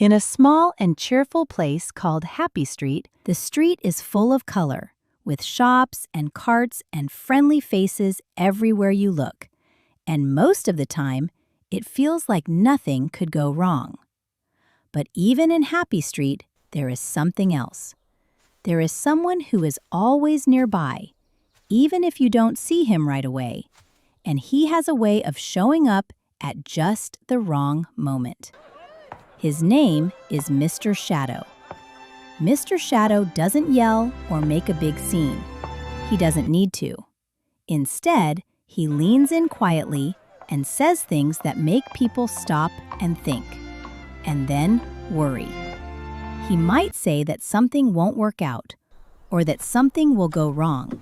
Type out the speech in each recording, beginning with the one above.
In a small and cheerful place called Happy Street, the street is full of color, with shops and carts and friendly faces everywhere you look. And most of the time, it feels like nothing could go wrong. But even in Happy Street, there is something else. There is someone who is always nearby, even if you don't see him right away. And he has a way of showing up at just the wrong moment. His name is Mr. Shadow. Mr. Shadow doesn't yell or make a big scene. He doesn't need to. Instead, he leans in quietly and says things that make people stop and think, and then worry. He might say that something won't work out, or that something will go wrong,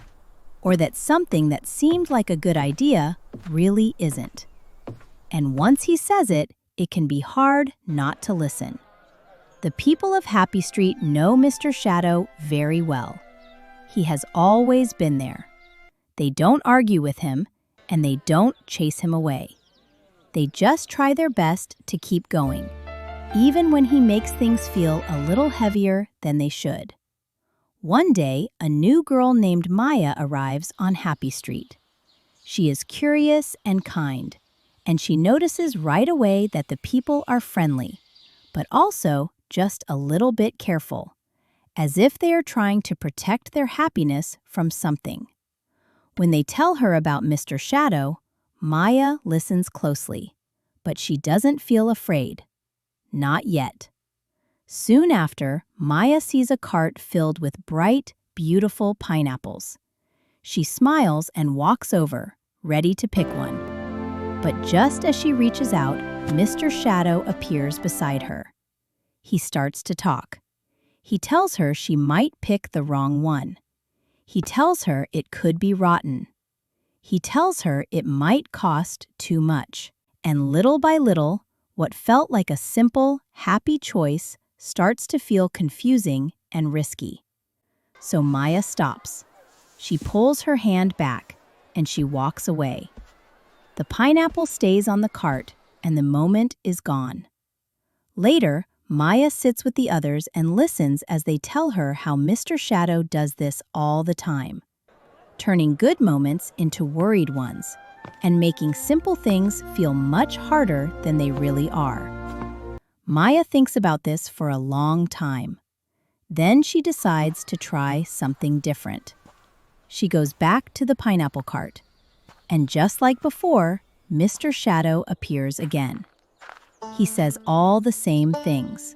or that something that seemed like a good idea really isn't. And once he says it, it can be hard not to listen. The people of Happy Street know Mr. Shadow very well. He has always been there. They don't argue with him, and they don't chase him away. They just try their best to keep going, even when he makes things feel a little heavier than they should. One day, a new girl named Maya arrives on Happy Street. She is curious and kind, and she notices right away that the people are friendly, but also just a little bit careful, as if they are trying to protect their happiness from something. When they tell her about Mr. Shadow, Maya listens closely, but she doesn't feel afraid. Not yet. Soon after, Maya sees a cart filled with bright, beautiful pineapples. She smiles and walks over, ready to pick one. But just as she reaches out, Mr. Shadow appears beside her. He starts to talk. He tells her she might pick the wrong one. He tells her it could be rotten. He tells her it might cost too much. And little by little, what felt like a simple, happy choice starts to feel confusing and risky. So Maya stops. She pulls her hand back, and she walks away. The pineapple stays on the cart, and the moment is gone. Later, Maya sits with the others and listens as they tell her how Mr. Shadow does this all the time, turning good moments into worried ones, and making simple things feel much harder than they really are. Maya thinks about this for a long time. Then she decides to try something different. She goes back to the pineapple cart. And just like before, Mr. Shadow appears again. He says all the same things.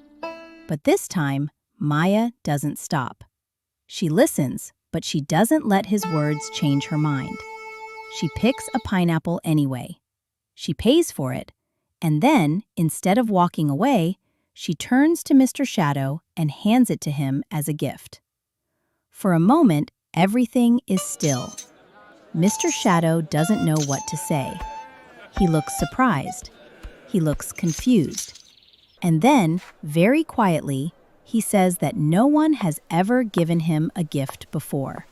But this time, Maya doesn't stop. She listens, but she doesn't let his words change her mind. She picks a pineapple anyway. She pays for it, and then, instead of walking away, she turns to Mr. Shadow and hands it to him as a gift. For a moment, everything is still. Mr. Shadow doesn't know what to say. He looks surprised. He looks confused. And then, very quietly, he says that no one has ever given him a gift before.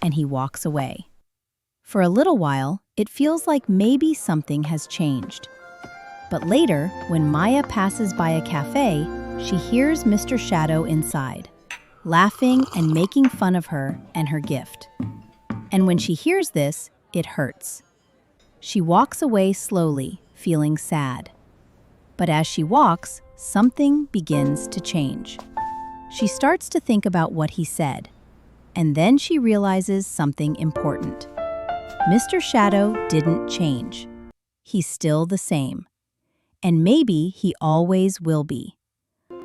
And he walks away. For a little while, it feels like maybe something has changed. But later, when Maya passes by a cafe, she hears Mr. Shadow inside, laughing and making fun of her and her gift. And when she hears this, it hurts. She walks away slowly, feeling sad. But as she walks, something begins to change. She starts to think about what he said, and then she realizes something important. Mr. Shadow didn't change. He's still the same. And maybe he always will be.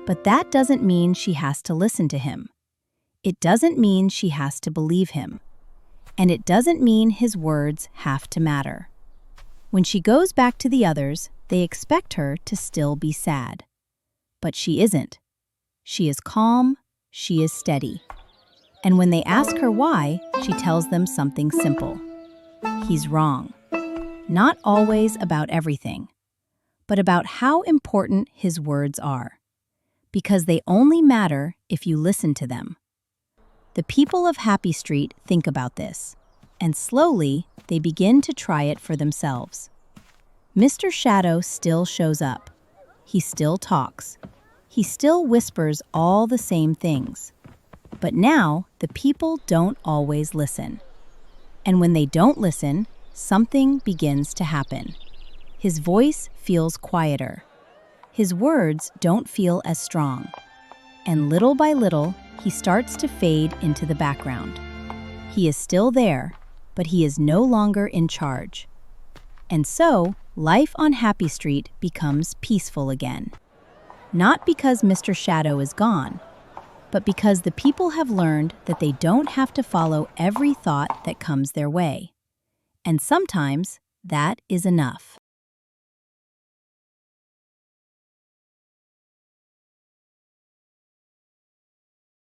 But that doesn't mean she has to listen to him. It doesn't mean she has to believe him. And it doesn't mean his words have to matter. When she goes back to the others, they expect her to still be sad. But she isn't. She is calm, she is steady. And when they ask her why, she tells them something simple. He's wrong. Not always about everything, but about how important his words are. Because they only matter if you listen to them. The people of Happy Street think about this, and slowly they begin to try it for themselves. Mr. Shadow still shows up. He still talks. he still whispers all the same things. But now, the people don't always listen. And when they don't listen, something begins to happen. His voice feels quieter. His words don't feel as strong. And little by little, he starts to fade into the background. He is still there, but he is no longer in charge. And so, life on Happy Street becomes peaceful again. Not because Mr. Shadow is gone, but because the people have learned that they don't have to follow every thought that comes their way. And sometimes, that is enough.